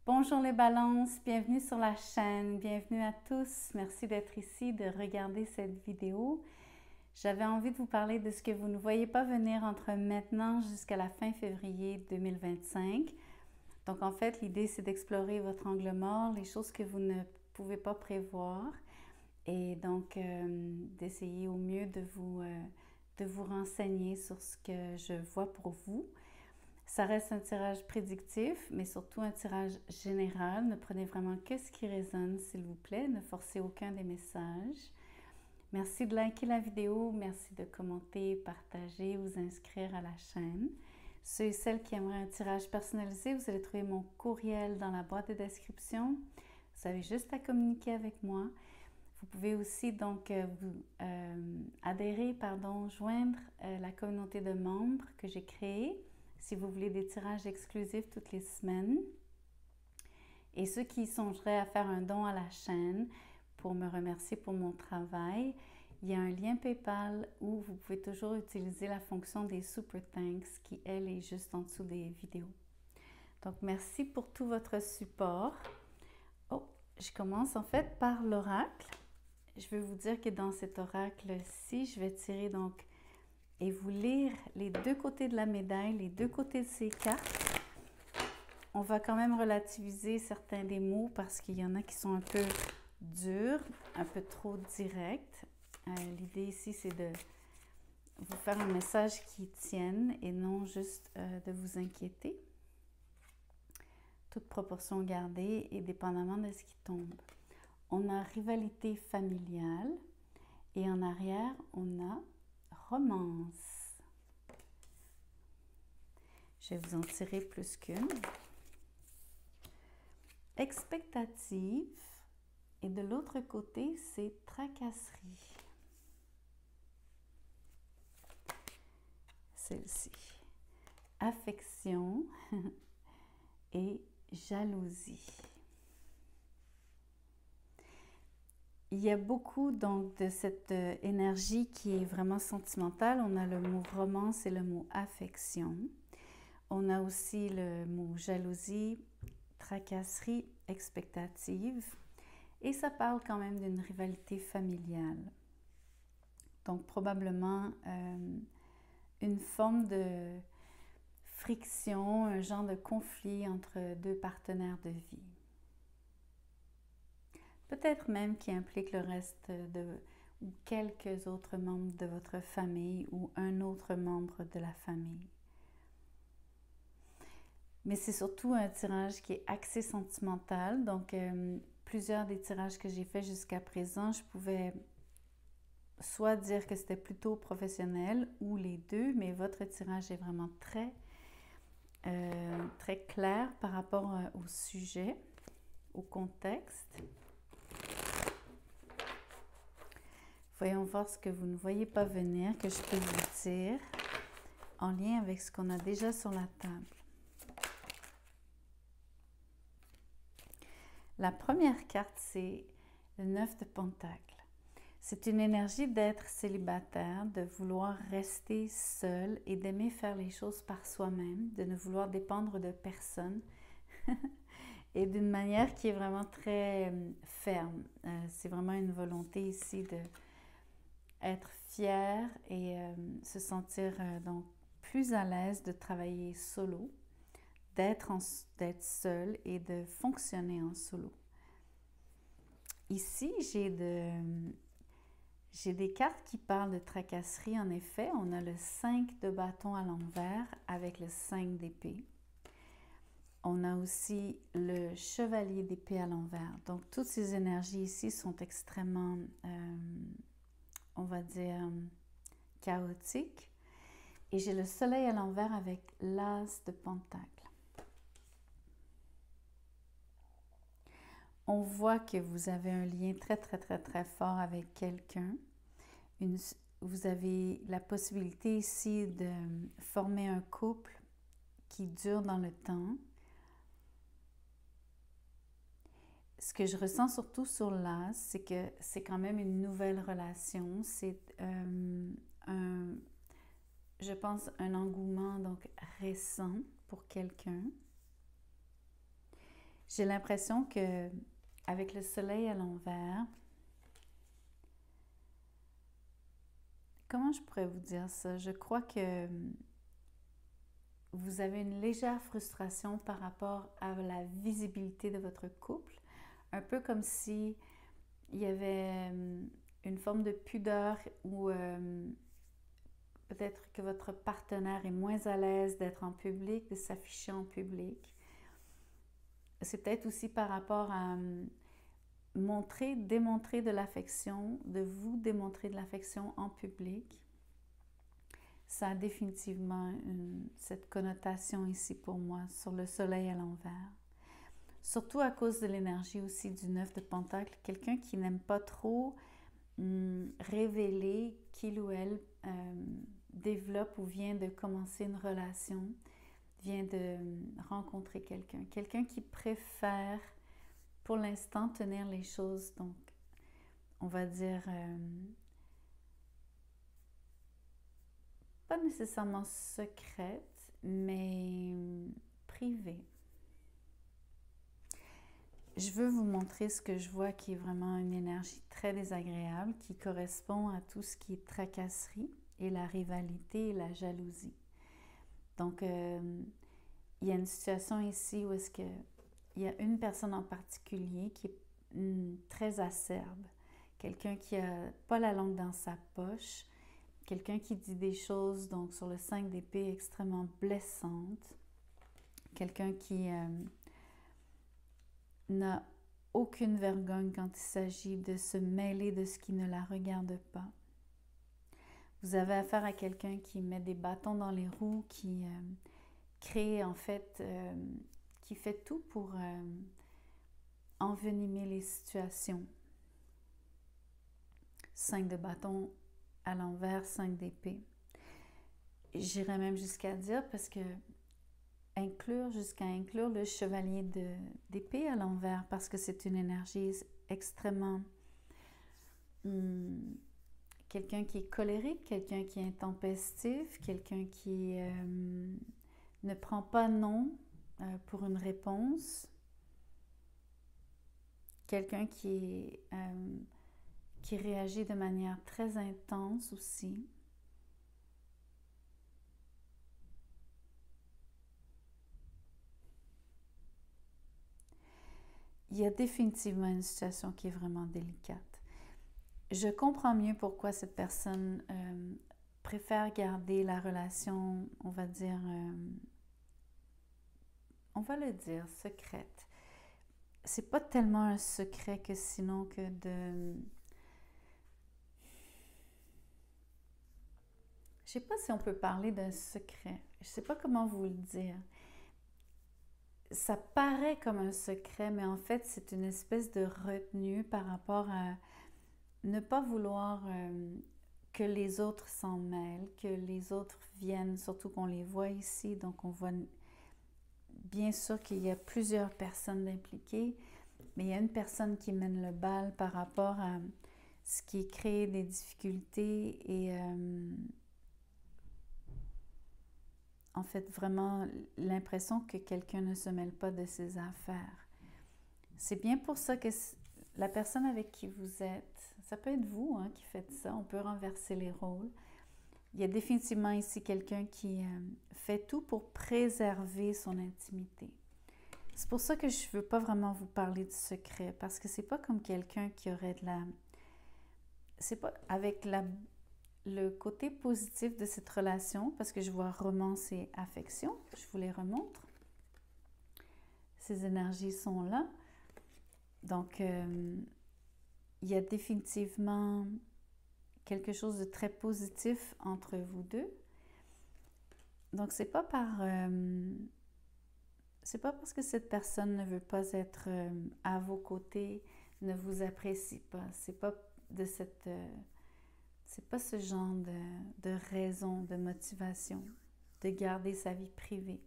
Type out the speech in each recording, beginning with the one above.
Bonjour les balances, bienvenue sur la chaîne, bienvenue à tous. Merci d'être ici, de regarder cette vidéo. J'avais envie de vous parler de ce que vous ne voyez pas venir entre maintenant jusqu'à la fin février 2025. Donc en fait, l'idée c'est d'explorer votre angle mort, les choses que vous ne pouvez pas prévoir et donc d'essayer au mieux de vous renseigner sur ce que je vois pour vous. Ça reste un tirage prédictif, mais surtout un tirage général. Ne prenez vraiment que ce qui résonne, s'il vous plaît. Ne forcez aucun des messages. Merci de liker la vidéo, merci de commenter, partager, vous inscrire à la chaîne. Ceux et celles qui aimeraient un tirage personnalisé, vous allez trouver mon courriel dans la boîte de description. Vous avez juste à communiquer avec moi. Vous pouvez aussi donc joindre la communauté de membres que j'ai créée. Si vous voulez des tirages exclusifs toutes les semaines. Et ceux qui songeraient à faire un don à la chaîne pour me remercier pour mon travail, il y a un lien PayPal où vous pouvez toujours utiliser la fonction des Super Thanks qui, elle, est juste en dessous des vidéos. Donc, merci pour tout votre support. Oh, je commence en fait par l'oracle. Je veux vous dire que dans cet oracle-ci, je vais tirer donc et vous lire les deux côtés de la médaille, les deux côtés de ces cartes. On va quand même relativiser certains des mots parce qu'il y en a qui sont un peu durs, un peu trop directs. L'idée ici, c'est de vous faire un message qui tienne et non juste de vous inquiéter. Toute proportion gardée et dépendamment de ce qui tombe. On a rivalité familiale et en arrière, on a romance. Je vais vous en tirer plus qu'une. Expectative. Et de l'autre côté, c'est tracasserie. Celle-ci. Affection et jalousie. Il y a beaucoup donc de cette énergie qui est vraiment sentimentale. On a le mot romance et le mot affection. On a aussi le mot jalousie, tracasserie, expectative. Et ça parle quand même d'une rivalité familiale. Donc probablement une forme de friction, un genre de conflit entre deux partenaires de vie. Peut-être même qui implique le reste ou quelques autres membres de votre famille ou un autre membre de la famille. Mais c'est surtout un tirage qui est axé sentimental. Donc, plusieurs des tirages que j'ai faits jusqu'à présent, je pouvais soit dire que c'était plutôt professionnel ou les deux, mais votre tirage est vraiment très clair par rapport au sujet, au contexte. Voyons voir ce que vous ne voyez pas venir, que je peux vous dire, en lien avec ce qu'on a déjà sur la table. La première carte, c'est le 9 de Pentacle. C'est une énergie d'être célibataire, de vouloir rester seul et d'aimer faire les choses par soi-même, de ne vouloir dépendre de personne et d'une manière qui est vraiment très ferme. C'est vraiment une volonté ici de être fier et se sentir donc plus à l'aise de travailler solo, d'être seul et de fonctionner en solo. Ici, j'ai des cartes qui parlent de tracasserie. En effet, on a le 5 de bâton à l'envers avec le 5 d'épée. On a aussi le chevalier d'épée à l'envers. Donc, toutes ces énergies ici sont extrêmement on va dire, chaotique. Et j'ai le soleil à l'envers avec l'as de pentacle. On voit que vous avez un lien très fort avec quelqu'un. Vous avez la possibilité ici de former un couple qui dure dans le temps. Ce que je ressens surtout sur l'as, c'est que c'est quand même une nouvelle relation. C'est je pense, un engouement donc récent pour quelqu'un. J'ai l'impression que avec le soleil à l'envers, comment je pourrais vous dire ça? Je crois que vous avez une légère frustration par rapport à la visibilité de votre couple, un peu comme si il y avait une forme de pudeur ou peut-être que votre partenaire est moins à l'aise d'être en public, de s'afficher en public. C'est peut-être aussi par rapport à démontrer de l'affection, de vous démontrer de l'affection en public. Ça a définitivement cette connotation ici pour moi, sur le soleil à l'envers. Surtout à cause de l'énergie aussi du 9 de Pentacle. Quelqu'un qui n'aime pas trop révéler qu'il ou elle développe ou vient de commencer une relation, vient de rencontrer quelqu'un. Quelqu'un qui préfère pour l'instant tenir les choses, donc on va dire pas nécessairement secrètes, mais privées. Je veux vous montrer ce que je vois qui est vraiment une énergie très désagréable, qui correspond à tout ce qui est tracasserie et la rivalité et la jalousie. Donc, il y a une situation ici où est-ce que il y a une personne en particulier qui est très acerbe, quelqu'un qui n'a pas la langue dans sa poche, quelqu'un qui dit des choses, donc sur le 5 d'épée, extrêmement blessantes, quelqu'un qui n'a aucune vergogne quand il s'agit de se mêler de ce qui ne la regarde pas. Vous avez affaire à quelqu'un qui met des bâtons dans les roues, qui crée en fait, qui fait tout pour envenimer les situations. 5 de bâton à l'envers, 5 d'épée. J'irais même jusqu'à dire, parce que jusqu'à inclure le chevalier d'épée à l'envers, parce que c'est une énergie extrêmement... quelqu'un qui est colérique, quelqu'un qui est intempestif, quelqu'un qui ne prend pas non pour une réponse, quelqu'un qui réagit de manière très intense aussi. Il y a définitivement une situation qui est vraiment délicate. Je comprends mieux pourquoi cette personne préfère garder la relation, on va dire, on va le dire, secrète. C'est pas tellement un secret que sinon que de... Je sais pas si on peut parler d'un secret. Je sais pas comment vous le dire. Ça paraît comme un secret, mais en fait, c'est une espèce de retenue par rapport à ne pas vouloir que les autres s'en mêlent, que les autres viennent, surtout qu'on les voit ici, donc on voit bien sûr qu'il y a plusieurs personnes impliquées, mais il y a une personne qui mène le bal par rapport à ce qui crée des difficultés et en fait vraiment l'impression que quelqu'un ne se mêle pas de ses affaires. C'est bien pour ça que la personne avec qui vous êtes, ça peut être vous qui faites ça, on peut renverser les rôles. Il y a définitivement ici quelqu'un qui fait tout pour préserver son intimité. C'est pour ça que je ne veux pas vraiment vous parler de secret, parce que c'est pas comme quelqu'un qui aurait de la... C'est pas avec le côté positif de cette relation, parce que je vois romance et affection, je vous les remontre. Ces énergies sont là. Donc, il y a définitivement quelque chose de très positif entre vous deux. Donc, c'est pas parce que cette personne ne veut pas être à vos côtés, ne vous apprécie pas. C'est pas ce genre de raison, de motivation, de garder sa vie privée.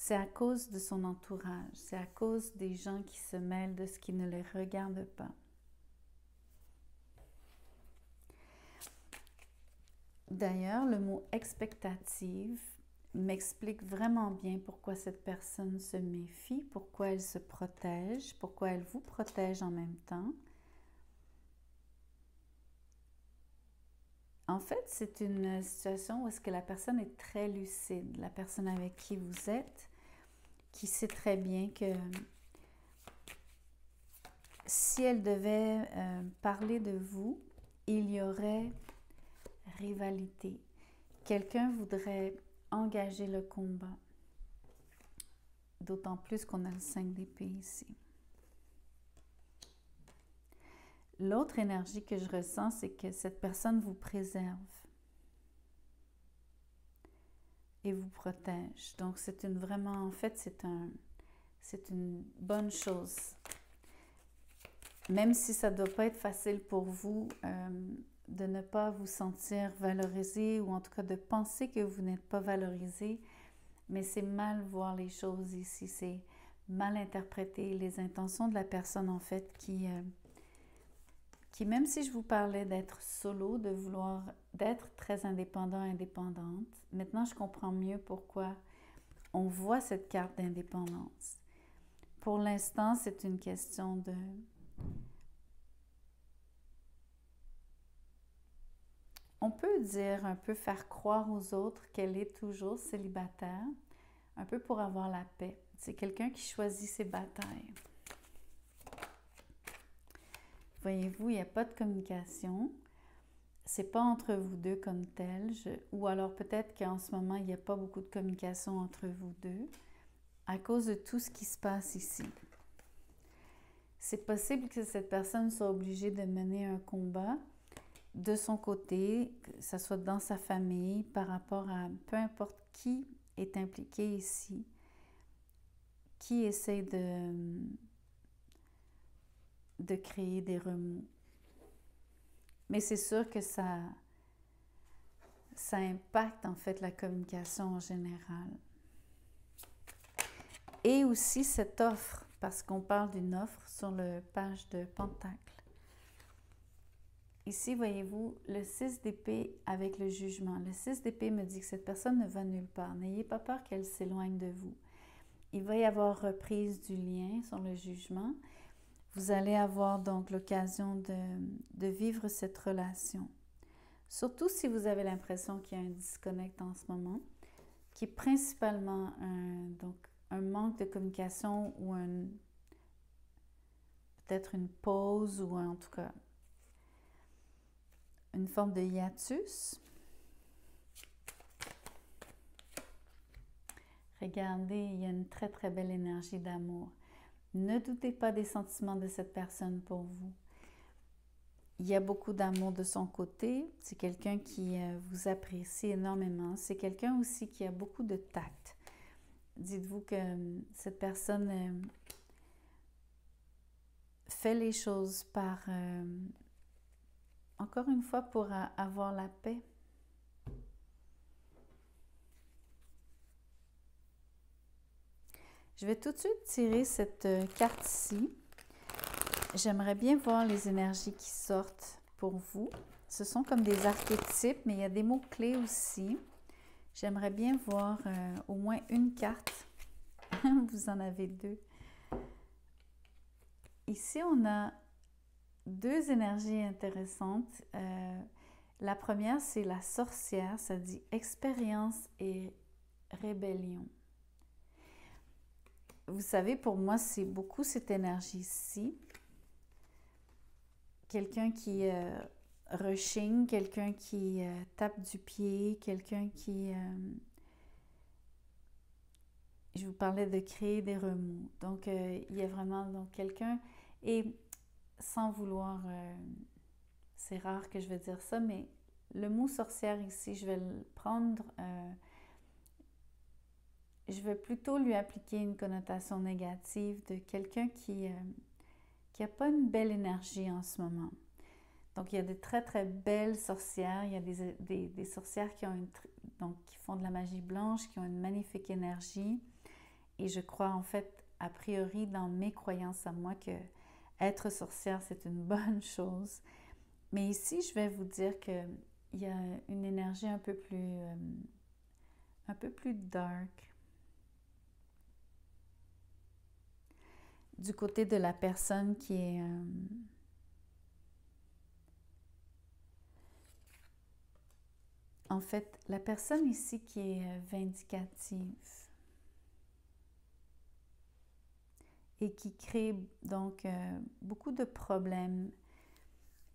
C'est à cause de son entourage, c'est à cause des gens qui se mêlent de ce qui ne les regarde pas. D'ailleurs, le mot expectative m'explique vraiment bien pourquoi cette personne se méfie, pourquoi elle se protège, pourquoi elle vous protège en même temps. En fait, c'est une situation où est-ce que la personne est très lucide, la personne avec qui vous êtes, qui sait très bien que si elle devait parler de vous, il y aurait rivalité. Quelqu'un voudrait engager le combat. D'autant plus qu'on a le 5 d'épée ici. L'autre énergie que je ressens, c'est que cette personne vous préserve et vous protège. Donc, c'est une vraiment, en fait, c'est une bonne chose. Même si ça ne doit pas être facile pour vous de ne pas vous sentir valorisé ou en tout cas de penser que vous n'êtes pas valorisé, mais c'est mal voir les choses ici, c'est mal interpréter les intentions de la personne en fait qui même si je vous parlais d'être solo, de vouloir d'être très indépendant, indépendante, maintenant je comprends mieux pourquoi on voit cette carte d'indépendance. Pour l'instant, c'est une question de on peut dire un peu faire croire aux autres qu'elle est toujours célibataire, un peu pour avoir la paix. C'est quelqu'un qui choisit ses batailles. Voyez-vous, il n'y a pas de communication. C'est pas entre vous deux comme tel. Ou alors peut-être qu'en ce moment, il n'y a pas beaucoup de communication entre vous deux à cause de tout ce qui se passe ici. C'est possible que cette personne soit obligée de mener un combat de son côté, que ce soit dans sa famille, par rapport à peu importe qui est impliqué ici, qui essaie de créer des remous. Mais c'est sûr que ça impacte en fait la communication en général. Et aussi cette offre, parce qu'on parle d'une offre sur le page de Pentacle. Ici, voyez-vous, le 6 d'épée avec le jugement. Le 6 d'épée me dit que cette personne ne va nulle part. N'ayez pas peur qu'elle s'éloigne de vous. Il va y avoir reprise du lien sur le jugement. Vous allez avoir donc l'occasion de vivre cette relation. Surtout si vous avez l'impression qu'il y a un disconnect en ce moment, qui est principalement un manque de communication ou peut-être une pause ou en tout cas une forme de hiatus. Regardez, il y a une très très belle énergie d'amour. Ne doutez pas des sentiments de cette personne pour vous. Il y a beaucoup d'amour de son côté. C'est quelqu'un qui vous apprécie énormément. C'est quelqu'un aussi qui a beaucoup de tact. Dites-vous que cette personne fait les choses par, encore une fois, pour avoir la paix. Je vais tout de suite tirer cette carte-ci. J'aimerais bien voir les énergies qui sortent pour vous. Ce sont comme des archétypes, mais il y a des mots-clés aussi. J'aimerais bien voir au moins une carte. Vous en avez deux. Ici, on a deux énergies intéressantes. La première, c'est la sorcière. Ça dit expérience et rébellion. Vous savez, pour moi, c'est beaucoup cette énergie-ci. Quelqu'un qui rechigne, quelqu'un qui tape du pied, quelqu'un qui... je vous parlais de créer des remous. Donc, il y a vraiment quelqu'un... Et sans vouloir... c'est rare que je vais dire ça, mais le mot sorcière ici, je vais le prendre... je vais plutôt lui appliquer une connotation négative de quelqu'un qui n'a pas une belle énergie en ce moment. Donc, il y a de très, très belles sorcières. Il y a des sorcières qui font de la magie blanche, qui ont une magnifique énergie. Et je crois, en fait, a priori, dans mes croyances à moi, que être sorcière, c'est une bonne chose. Mais ici, je vais vous dire qu'il y a une énergie un peu un peu plus dark. Du côté de la personne qui est... en fait, la personne ici qui est vindicative et qui crée donc beaucoup de problèmes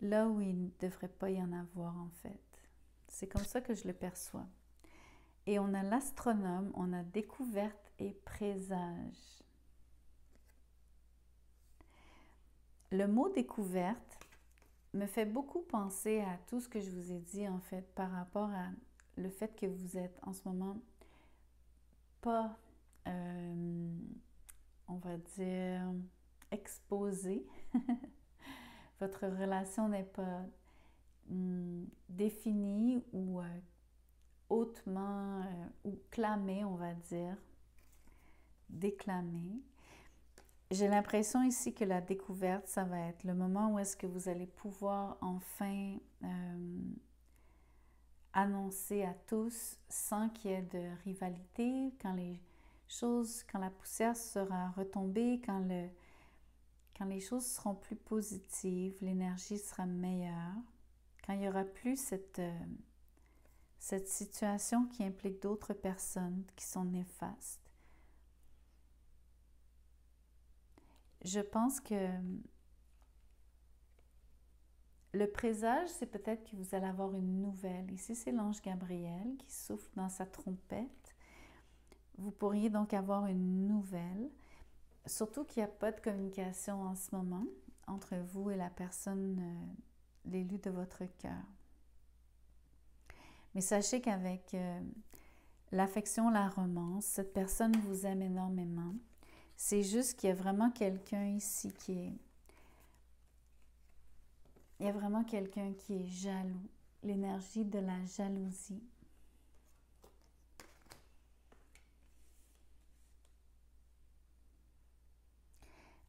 là où il ne devrait pas y en avoir en fait. C'est comme ça que je le perçois. Et on a l'astronome, on a découverte et présage. Le mot découverte me fait beaucoup penser à tout ce que je vous ai dit en fait par rapport à le fait que vous êtes en ce moment pas, on va dire, exposé. Votre relation n'est pas définie ou hautement ou clamée, on va dire, déclamée. J'ai l'impression ici que la découverte, ça va être le moment où est-ce que vous allez pouvoir enfin annoncer à tous sans qu'il y ait de rivalité, quand la poussière sera retombée, quand les choses seront plus positives, l'énergie sera meilleure, quand il n'y aura plus cette situation qui implique d'autres personnes qui sont néfastes. Je pense que le présage, c'est peut-être que vous allez avoir une nouvelle. Ici, c'est l'ange Gabriel qui souffle dans sa trompette. Vous pourriez donc avoir une nouvelle, surtout qu'il n'y a pas de communication en ce moment entre vous et la personne, l'élu de votre cœur. Mais sachez qu'avec l'affection, la romance, cette personne vous aime énormément. C'est juste qu'il y a vraiment quelqu'un ici qui est... Il y a vraiment quelqu'un qui est jaloux, l'énergie de la jalousie.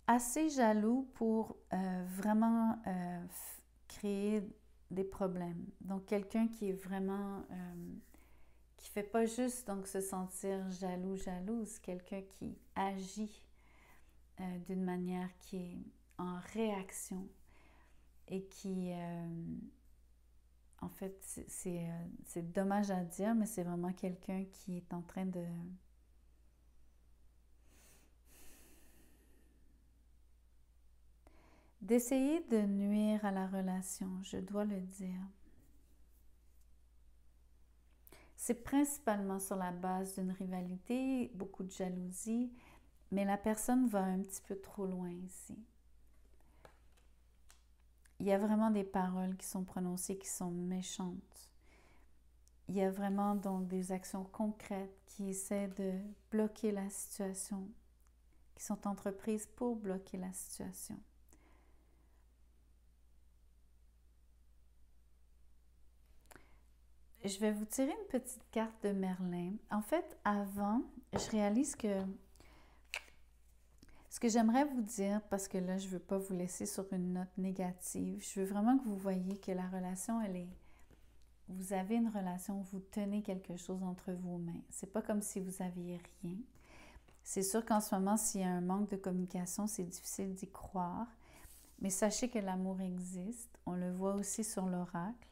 Assez jaloux pour vraiment créer des problèmes. Donc, quelqu'un qui est vraiment... qui ne fait pas juste donc se sentir jaloux, jalouse, quelqu'un qui agit d'une manière qui est en réaction et qui, en fait, c'est dommage à dire, mais c'est vraiment quelqu'un qui est en train d'essayer de nuire à la relation, je dois le dire. C'est principalement sur la base d'une rivalité, beaucoup de jalousie, mais la personne va un petit peu trop loin ici. Il y a vraiment des paroles qui sont prononcées qui sont méchantes. Il y a vraiment donc des actions concrètes qui essaient de bloquer la situation, qui sont entreprises pour bloquer la situation. Je vais vous tirer une petite carte de Merlin. En fait, avant, je réalise que ce que j'aimerais vous dire, parce que là, je ne veux pas vous laisser sur une note négative, je veux vraiment que vous voyez que la relation, vous avez une relation, vous tenez quelque chose entre vos mains. C'est pas comme si vous aviez rien. C'est sûr qu'en ce moment, s'il y a un manque de communication, c'est difficile d'y croire. Mais sachez que l'amour existe. On le voit aussi sur l'oracle.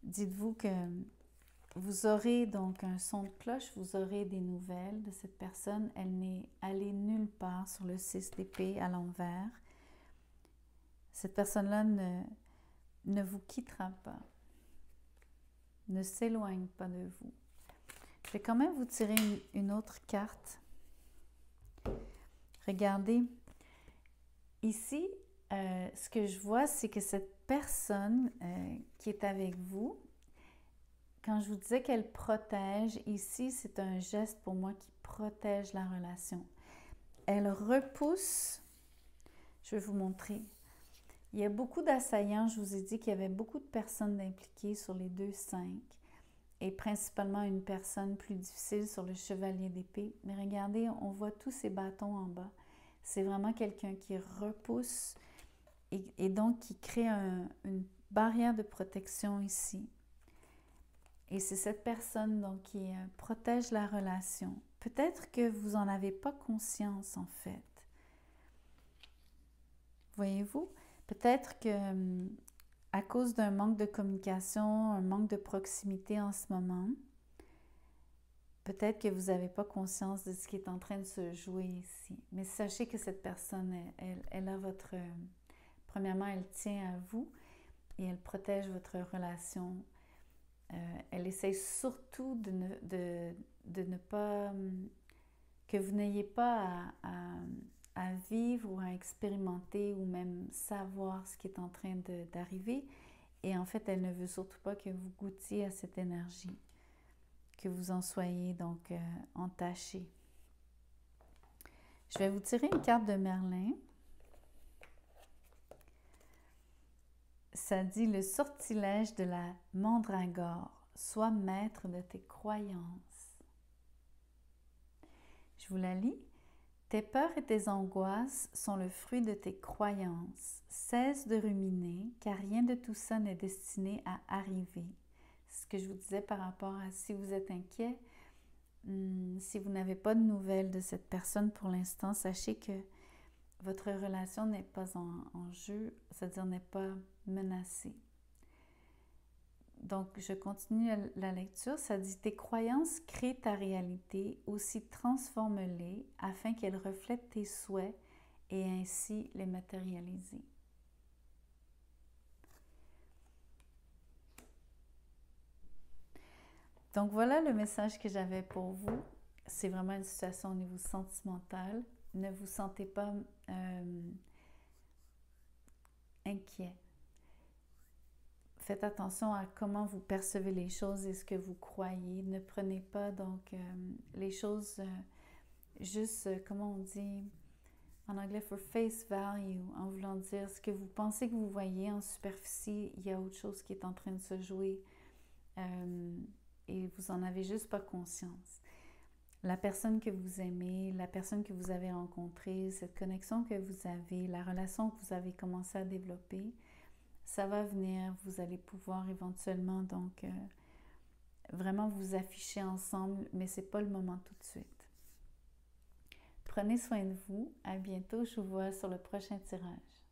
Dites-vous que vous aurez donc un son de cloche, vous aurez des nouvelles de cette personne. Elle n'est allée nulle part sur le 6 d'épée à l'envers. Cette personne-là ne vous quittera pas, ne s'éloigne pas de vous. Je vais quand même vous tirer une autre carte. Regardez, ici, ce que je vois, c'est que cette personne qui est avec vous, quand je vous disais qu'elle protège, ici, c'est un geste pour moi qui protège la relation. Elle repousse, je vais vous montrer. Il y a beaucoup d'assaillants, je vous ai dit qu'il y avait beaucoup de personnes impliquées sur les 2-5 et principalement une personne plus difficile sur le chevalier d'épée. Mais regardez, on voit tous ces bâtons en bas. C'est vraiment quelqu'un qui repousse et donc qui crée une barrière de protection ici. Et c'est cette personne donc qui protège la relation. Peut-être que vous n'en avez pas conscience en fait. Voyez-vous? Peut-être que à cause d'un manque de communication, un manque de proximité en ce moment, peut-être que vous n'avez pas conscience de ce qui est en train de se jouer ici. Mais sachez que cette personne, elle a votre... Premièrement, elle tient à vous et elle protège votre relation. Elle essaie surtout de ne pas... que vous n'ayez pas à vivre ou à expérimenter ou même savoir ce qui est en train d'arriver. Et en fait, elle ne veut surtout pas que vous goûtiez à cette énergie, que vous en soyez donc entaché. Je vais vous tirer une carte de Merlin. Ça dit le sortilège de la mandragore. Sois maître de tes croyances. Je vous la lis. Tes peurs et tes angoisses sont le fruit de tes croyances. Cesse de ruminer, car rien de tout ça n'est destiné à arriver. C'est ce que je vous disais par rapport à si vous êtes inquiet, si vous n'avez pas de nouvelles de cette personne pour l'instant, sachez que votre relation n'est pas en jeu, c'est-à-dire n'est pas menacée. Donc, je continue la lecture. Ça dit « Tes croyances créent ta réalité, aussi transforme-les afin qu'elles reflètent tes souhaits et ainsi les matérialiser. » Donc, voilà le message que j'avais pour vous. C'est vraiment une situation au niveau sentimental. Ne vous sentez pas inquiet. Faites attention à comment vous percevez les choses et ce que vous croyez. Ne prenez pas donc les choses juste, comment on dit en anglais, for face value, en voulant dire ce que vous pensez que vous voyez en superficie, il y a autre chose qui est en train de se jouer et vous n'en avez juste pas conscience. La personne que vous aimez, la personne que vous avez rencontrée, cette connexion que vous avez, la relation que vous avez commencé à développer, ça va venir, vous allez pouvoir éventuellement donc vraiment vous afficher ensemble, mais ce n'est pas le moment tout de suite. Prenez soin de vous, à bientôt, je vous vois sur le prochain tirage.